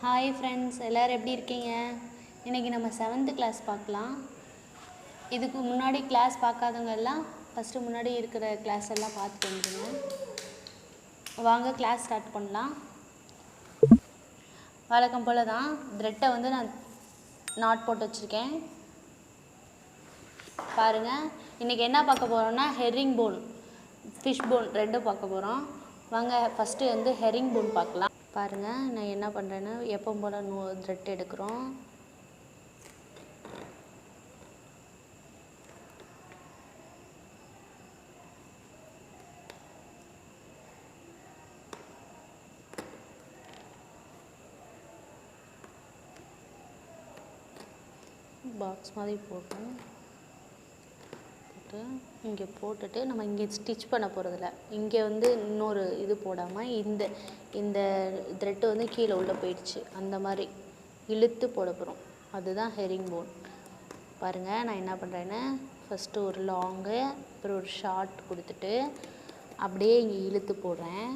Hi friends, எல்லோரும் எப்படி இருக்கீங்க? இன்றைக்கி நம்ம 7th கிளாஸ் பார்க்கலாம். இதுக்கு முன்னாடி கிளாஸ் பார்க்காதவங்க எல்லாம் ஃபஸ்ட்டு முன்னாடி இருக்கிற கிளாஸ் எல்லாம் பார்த்துட்டு வந்துடுங்க. வாங்க கிளாஸ் ஸ்டார்ட் பண்ணலாம். வழக்கம் போல் தான் த்ரெட்டை வந்து நான் நாட் போட்டு வச்சுருக்கேன். பாருங்கள், இன்றைக்கி என்ன பார்க்க போகிறோம்னா ஹெரிங் போன், ஃபிஷ் போன் ரெண்டும் பார்க்க போகிறோம். வாங்க ஃபஸ்ட்டு வந்து ஹெரிங் போன் பார்க்கலாம். பாருங்கள், நான் என்ன பண்ணுறேன்னா எப்பவும் போல் த்ரெட் எடுக்கிறோம். பாக்ஸ் மாதிரி போட்டோம். இங்கே போட்டுட்டு நம்ம இங்கே ஸ்டிச் பண்ண போகிறதில்ல. இங்கே வந்து இன்னொரு இது போடாமல் இந்த த்ரெட்டு வந்து கீழே உள்ளே போயிடுச்சு, அந்த மாதிரி இழுத்து போட போகிறோம். அதுதான் ஹெரிங் போன். பாருங்கள், நான் என்ன பண்ணுறேன்னா ஃபஸ்ட்டு ஒரு லாங்கு அப்புறம் ஒரு ஷார்ட் கொடுத்துட்டு அப்படியே இங்கே இழுத்து போடுறேன்.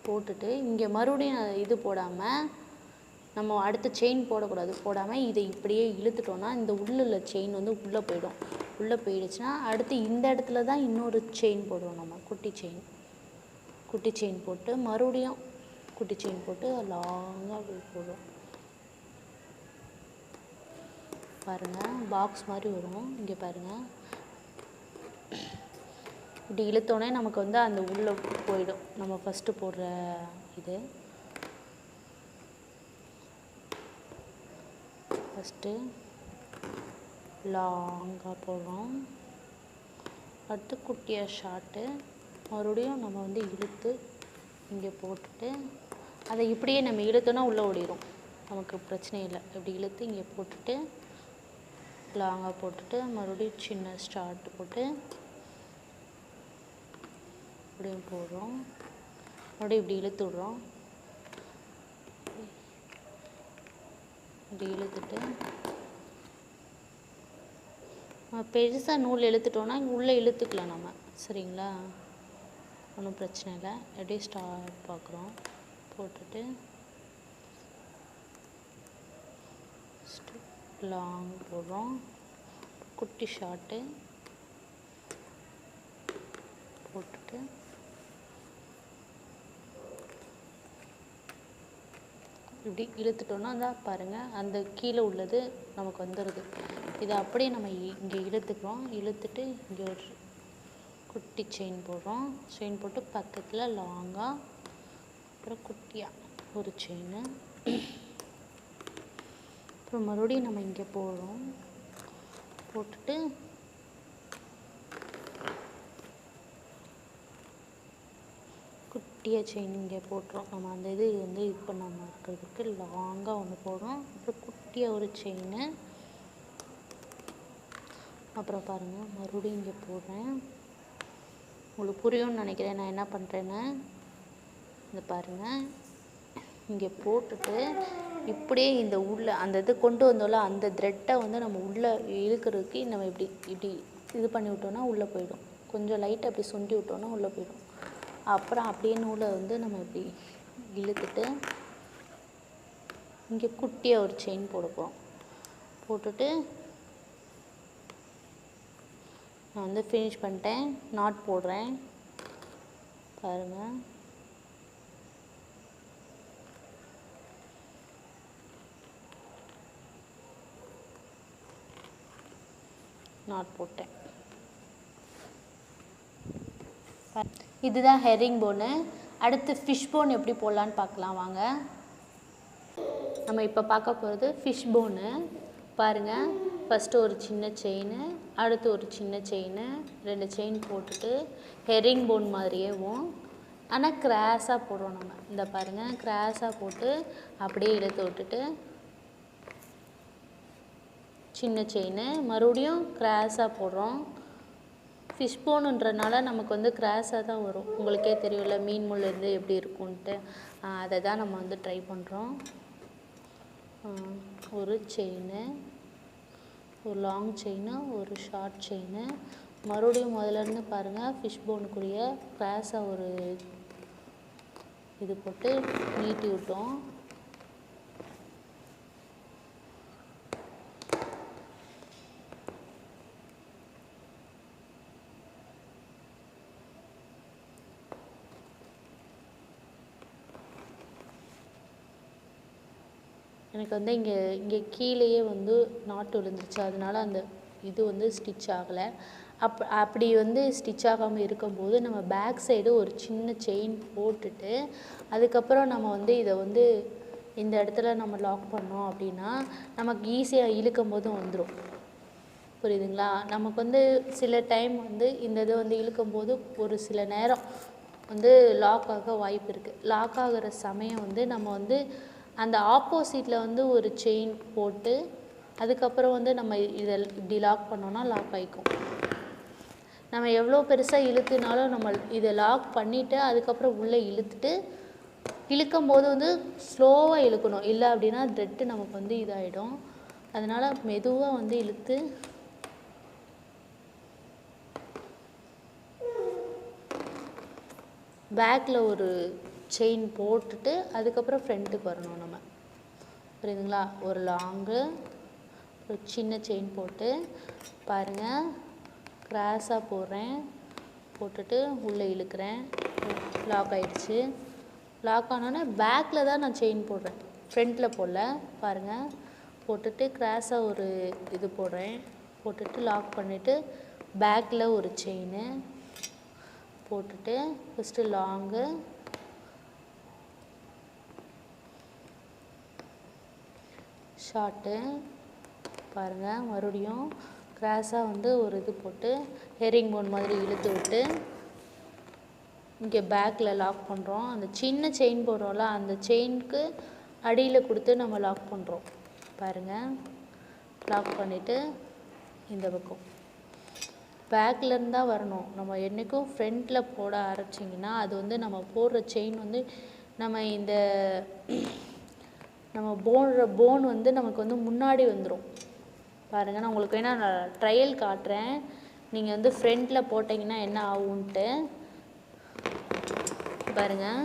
போட்டுட்டு இங்கே மறுபடியும் இது போடாமல் நம்ம அடுத்த செயின் போடாமல் இதை இப்படியே இழுத்துட்டோன்னா இந்த உள்ள செயின் வந்து உள்ளே போயிடும். உள்ளே போயிடுச்சுன்னா அடுத்து இந்த இடத்துல தான் இன்னொரு செயின் போடுவோம். நம்ம குட்டி செயின் போட்டு மறுபடியும் குட்டி செயின் போட்டு லாங்காக அப்படி போடுவோம். பாருங்கள், பாக்ஸ் மாதிரி வரும். இங்கே பாருங்கள், இப்படி இழுத்தோடனே நமக்கு வந்து அந்த உள்ளே போயிடும் நம்ம ஃபஸ்ட்டு போடுற இது. ஃபஸ்ட்டு லாங்காக போடுறோம், அடுத்து குட்டியாக ஷார்ட்டு, மறுபடியும் நம்ம வந்து இழுத்து இங்கே போட்டுட்டு அதை இப்படியே நம்ம இழுத்தோன்னா உள்ளே ஓடிடும், நமக்கு பிரச்சனை இல்லை. இப்படி இழுத்து இங்கே போட்டுட்டு லாங்காக போட்டுட்டு மறுபடியும் சின்ன ஷார்ட் போட்டு இப்படியும் போடுறோம். மறுபடியும் இப்படி இழுத்து விடுறோம். இப்படி இழுத்துட்டு பெருசாக நூல் இழுத்துட்டோன்னா இங்கே உள்ளே இழுத்துக்கலாம் நம்ம, சரிங்களா? ஒன்றும் பிரச்சனை இல்லை. அப்படியே ஸ்டார்ட் பார்க்குறோம். போட்டுட்டு லாங் போடுறோம், குட்டி ஷார்ட்டு போட்டுட்டு இப்படி இழுத்துட்டோன்னா தான் பாருங்கள் அந்த கீழே உள்ளது நமக்கு வந்துடுது. இதை அப்படியே நம்ம இங்கே இழுத்துக்கிறோம். இழுத்துட்டு இங்கே ஒரு குட்டி செயின் போடுறோம். செயின் போட்டு பக்கத்தில் லாங்காக அப்புறம் குட்டியாக ஒரு செயின், அப்புறம் மறுபடியும் நம்ம இங்கே போடுறோம். போட்டுட்டு குட்டியாக செயின் இங்கே போட்டுறோம். நம்ம அந்த இது வந்து இது பண்ணாமல் இருக்கிறதுக்கு லாங்காக ஒன்று போடுறோம். அப்புறம் குட்டியாக ஒரு செயின், அப்புறம் பாருங்கள் மறுபடியும் இங்கே போடுறேன். உங்களுக்கு புரியும்னு நினைக்கிறேன். நான் என்ன பண்ணுறேன்னு இந்த பாருங்கள், இங்கே போட்டுட்டு இப்படியே இந்த உள்ளே அந்த இது கொண்டு வந்தோம்ல அந்த த்ரெட்டை வந்து நம்ம உள்ளே இழுக்கிறதுக்கு நம்ம இப்படி இது பண்ணி விட்டோன்னா உள்ளே போயிடும். கொஞ்சம் லைட்டாக அப்படி சுண்டி விட்டோன்னா உள்ளே போயிடும். அப்புறம் அப்படியே நூலை வந்து நம்ம இப்படி இழுத்துட்டு இங்கே குட்டியாக ஒரு செயின் போட போகிறோம். போட்டுட்டு நான் வந்து ஃபினிஷ் பண்ணிட்டேன். நாட் போடுறேன். பாருங்கள், நாட் போட்டேன். இதுதான் ஹெரிங் போனு. அடுத்து ஃபிஷ் போன் எப்படி போடலான்னு பார்க்கலாம் வாங்க. நம்ம இப்போ பார்க்க போகிறது ஃபிஷ் போனு. பாருங்கள், ஃபஸ்ட்டு ஒரு சின்ன செயின், அடுத்து ஒரு சின்ன செயின், 2 செயின் போட்டுட்டு ஹெரிங் போன் மாதிரியேவும் ஆனால் கிராஸாக போடுறோம் நம்ம. இந்த பாருங்கள், கிராஸாக போட்டு அப்படியே இழுத்து விட்டுட்டு சின்ன செயின், மறுபடியும் கிராஸாக போடுறோம். ஃபிஷ் போனுன்றனால நமக்கு வந்து கிராஸாக தான் வரும். உங்களுக்கே தெரியும்ல மீன் முள் இருந்து எப்படி இருக்கும்ன்ட்டு. அதை தான் நம்ம வந்து ட்ரை பண்ணுறோம். ஒரு செயின், ஒரு லாங் செயின், ஒரு ஷார்ட் செயின், மறுபடியும் முதலேருந்து பாருங்கள் ஃபிஷ் போனுக்குரிய கிராஸாக ஒரு இது போட்டு நீட்டி விட்டோம். எனக்கு வந்து இங்கே கீழேயே வந்து நாட்டு விழுந்துருச்சு, அதனால அந்த இது வந்து ஸ்டிச் ஆகலை. அப்படி வந்து ஸ்டிச் ஆகாமல் இருக்கும்போது நம்ம பேக் சைடு ஒரு சின்ன செயின் போட்டுட்டு அதுக்கப்புறம் நம்ம வந்து இதை வந்து இந்த இடத்துல நம்ம லாக் பண்ணோம் அப்படின்னா நமக்கு ஈஸியாக இழுக்கும் போதும் வந்துடும். புரியுதுங்களா? நமக்கு வந்து சில டைம் வந்து இந்த இதை வந்து இழுக்கும்போது ஒரு சில நேரம் வந்து லாக் ஆக வாய்ப்பு இருக்குது. லாக் ஆகிற சமயம் வந்து நம்ம வந்து அந்த ஆப்போசிட்டில் வந்து ஒரு செயின் போட்டு அதுக்கப்புறம் வந்து நம்ம இதை இப்படி லாக் பண்ணோன்னா லாக் ஆகிக்கும். நம்ம எவ்வளோ பெருசாக இழுத்துனாலும் நம்ம இதை லாக் பண்ணிவிட்டு அதுக்கப்புறம் உள்ளே இழுத்துட்டு இழுக்கும்போது வந்து ஸ்லோவாக இழுக்கணும், இல்லை அப்படின்னா த்ரெட்டு நமக்கு வந்து இதாகிடும். அதனால் மெதுவாக வந்து இழுத்து பேக்கில் ஒரு செயின் போட்டுட்டு அதுக்கப்புறம் ஃப்ரண்ட்டுக்கு வரணும் நம்ம. புரியுதுங்களா? ஒரு லாங்கு ஒரு சின்ன செயின் போட்டு பாருங்கள், கிராஸாக போடுறேன், போட்டுட்டு உள்ளே இழுக்கிறேன், லாக் ஆகிடுச்சு. லாக் ஆனோன்னே பேக்கில் தான் நான் செயின் போடுறேன், ஃப்ரண்ட்டில் போடல. பாருங்கள், போட்டுட்டு கிராஸாக ஒரு இது போடுறேன், போட்டுட்டு லாக் பண்ணிவிட்டு பேக்கில் ஒரு செயின் போட்டுட்டு ஃபஸ்ட்டு லாங்கு ஷார்ட்டு பாருங்கள், மறுபடியும் கிராஸாக வந்து ஒரு இது போட்டு ஹெரிங்போன் மாதிரி இழுத்து விட்டு இங்கே பேக்கில் லாக் பண்ணுறோம். அந்த சின்ன செயின் போடுறோம்ல, அந்த செயினுக்கு அடியில் கொடுத்து நம்ம லாக் பண்ணுறோம். பாருங்கள், லாக் பண்ணிவிட்டு இந்த பக்கம் பேக்லேருந்து தான் வரணும். நம்ம என்றைக்கும் ஃப்ரண்ட்டில் போட ஆரம்பிச்சிங்கன்னா அது வந்து நம்ம போடுற செயின் வந்து நம்ம போன் வந்து நமக்கு வந்து முன்னாடி வந்துடும். பாருங்கள், நான் உங்களுக்கு வேணால் நான் ட்ரையல் காட்டுறேன், நீங்கள் வந்து ஃப்ரண்ட்டில் போட்டிங்கன்னா என்ன ஆகும்ன்ட்டு. பாருங்கள்,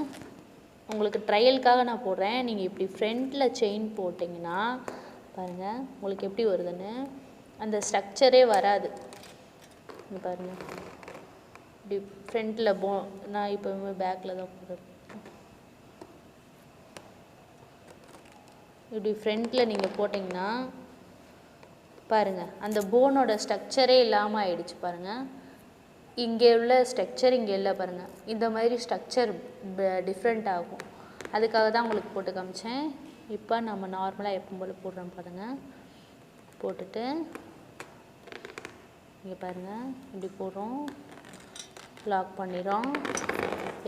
உங்களுக்கு ட்ரையலுக்காக நான் போடுறேன். நீங்கள் இப்படி ஃப்ரண்ட்டில் செயின் போட்டிங்கன்னா பாருங்கள் உங்களுக்கு எப்படி வருதுன்னு. அந்த ஸ்ட்ரக்சரே வராது. இங்கே பாருங்கள், இப்படி ஃப்ரண்ட்டில் நான் இப்போ பேக்கில் தான் போடுறேன். இப்படி ஃப்ரண்ட்டில் நீங்கள் போட்டிங்கன்னா பாருங்கள் அந்த போனோட ஸ்ட்ரக்சரே இல்லாமல் ஆயிடுச்சு. பாருங்கள், இங்கே உள்ள ஸ்ட்ரக்சர் இங்கே இல்லை. பாருங்கள், இந்த மாதிரி ஸ்ட்ரக்சர் டிஃப்ரெண்ட் ஆகும். அதுக்காக தான் உங்களுக்கு போட்டு காமிச்சேன். இப்போ நம்ம நார்மலாக எப்பவும் போல் போடுறோம். பாருங்கள், போட்டுட்டு இங்கே பாருங்கள் இப்படி போடுறோம், லாக் பண்ணிடுறோம்.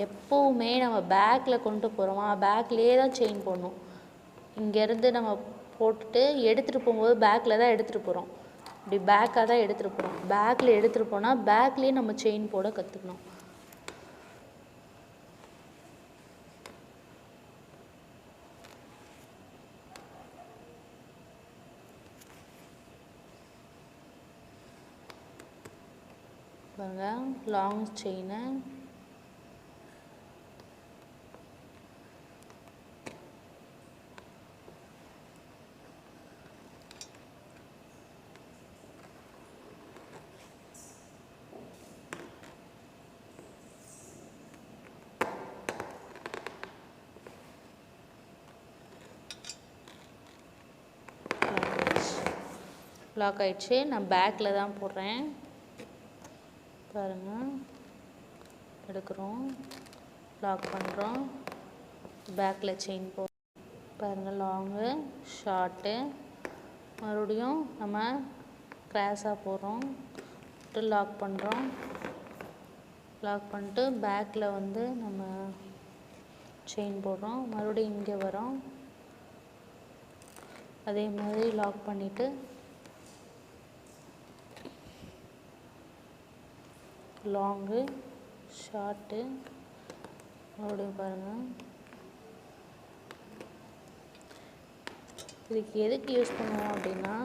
எப்போவுமே நம்ம பேக்கில் கொண்டு போகிறோமா, பேக்லேயே தான் செயின் போடணும். இங்கேருந்து நம்ம போட்டுட்டு எடுத்துகிட்டு போகும்போது பேக்கில் தான் எடுத்துகிட்டு போகிறோம். இப்படி பேக்காக தான் எடுத்துகிட்டு போகிறோம். பேக்கில் எடுத்துகிட்டு போனால் பேக்லேயே நம்ம செயின் போட கற்றுக்கணும். பாருங்கள், லாங் செயினை லாக் ஆகிடுச்சு. நான் பேக்கில் தான் போடுறேன். பாருங்கள், எடுக்கிறோம், லாக் பண்ணுறோம், பேக்கில் செயின் பாருங்கள், லாங்கு ஷார்ட்டு, மறுபடியும் நம்ம கிராஸாக போடுறோம், லாக் பண்ணுறோம், லாக் பண்ணிட்டு பேக்கில் வந்து நம்ம செயின் போடுறோம், மறுபடியும் இங்கே வரோம், அதே மாதிரி லாக் பண்ணிவிட்டு லாங்கு ஷார்ட்டு மறுபடியும் பாருங்கள். இதுக்கு எதுக்கு யூஸ் பண்ணுவோம் அப்படின்னா,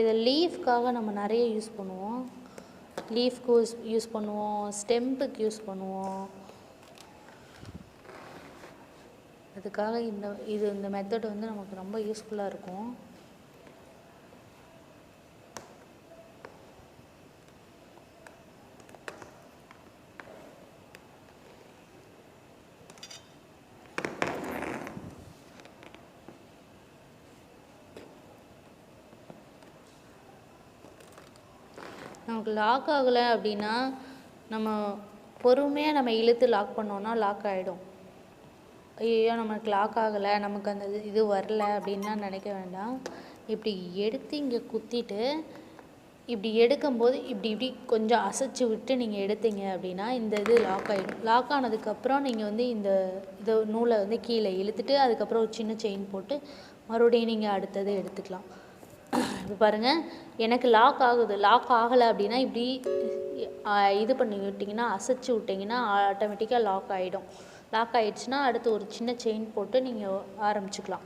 இதை லீஃப்காக நம்ம நிறைய யூஸ் பண்ணுவோம். லீஃப்க்கு யூஸ் பண்ணுவோம், ஸ்டெம்புக்கு யூஸ் பண்ணுவோம். அதுக்காக இந்த மெத்தட் வந்து நமக்கு ரொம்ப யூஸ்ஃபுல்லாக இருக்கும். நமக்கு லாக் ஆகலை அப்படின்னா நம்ம பொறுமையாக நம்ம இழுத்து லாக் பண்ணோன்னா லாக் ஆகிடும். ஐயோ நமக்கு லாக் ஆகலை, நமக்கு அந்த இது வரல அப்படின்லாம் நினைக்க வேண்டாம். இப்படி எடுத்து இங்கே குத்திட்டு இப்படி எடுக்கும்போது இப்படி இப்படி கொஞ்சம் அசைச்சி விட்டு நீங்கள் எடுத்தீங்க அப்படின்னா இந்த இது லாக் ஆகிடும். லாக் ஆனதுக்கப்புறம் நீங்கள் வந்து இந்த இதை நூலை வந்து கீழே இழுத்துட்டு அதுக்கப்புறம் ஒரு சின்ன செயின் போட்டு மறுபடியும் நீங்கள் அடுத்தது எடுத்துக்கலாம். இப்போ பாருங்கள், எனக்கு லாக் ஆகுது. லாக் ஆகலை அப்படின்னா இப்படி இது பண்ணி விட்டிங்கன்னா, அசைச்சி விட்டிங்கன்னா ஆட்டோமேட்டிக்காக லாக் ஆகிடும். லாக் ஆகிடுச்சுன்னா அடுத்து ஒரு சின்ன செயின் போட்டு நீங்கள் ஆரம்பிச்சுக்கலாம்.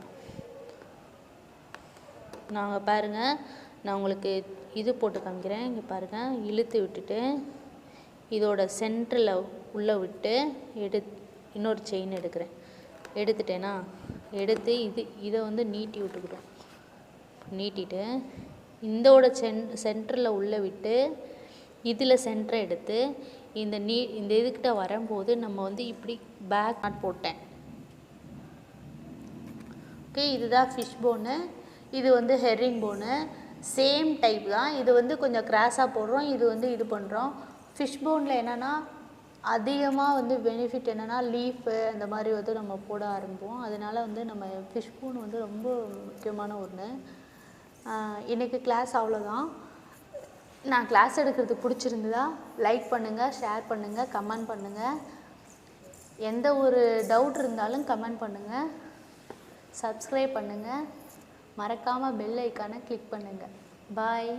நாங்கள் பாருங்கள், நான் உங்களுக்கு இது போட்டு காமிக்கிறேன். இங்கே பாருங்கள், இழுத்து விட்டுட்டு இதோட சென்டரில் உள்ளே விட்டு இன்னொரு செயின் எடுக்கிறேன். எடுத்துட்டேன்னா எடுத்து இதை வந்து நீட்டி விட்டுக்கிட்டோம். நீட்டிட்டு இதோட சென்டரில் உள்ளே விட்டு இதில் சென்டரை எடுத்து இந்த இதுக்கிட்ட வரும்போது நம்ம வந்து இப்படி பேக் நாட் போட்டேன். ஓகே, இதுதான் ஃபிஷ் போனு. இது வந்து ஹெரிங் போனு. சேம் டைப் தான். இது வந்து கொஞ்சம் கிராஸாக போடுறோம், இது வந்து இது பண்ணுறோம். ஃபிஷ் போனில் என்னென்னா அதிகமாக வந்து பெனிஃபிட் என்னென்னா லீஃபு அந்த மாதிரி வந்து நம்ம போட ஆரம்பிப்போம். அதனால் வந்து நம்ம ஃபிஷ் போன் வந்து ரொம்ப முக்கியமான ஒன்று. இன்றைக்கி கிளாஸ் அவ்வளோதான். நான் கிளாஸ் எடுக்கிறது பிடிச்சிருந்ததா லைக் பண்ணுங்கள், ஷேர் பண்ணுங்கள், கமெண்ட் பண்ணுங்கள். எந்த ஒரு டவுட் இருந்தாலும் கமெண்ட் பண்ணுங்கள். சப்ஸ்கிரைப் பண்ணுங்கள். மறக்காமல் பெல் ஐக்கானை கிளிக் பண்ணுங்கள். பாய்.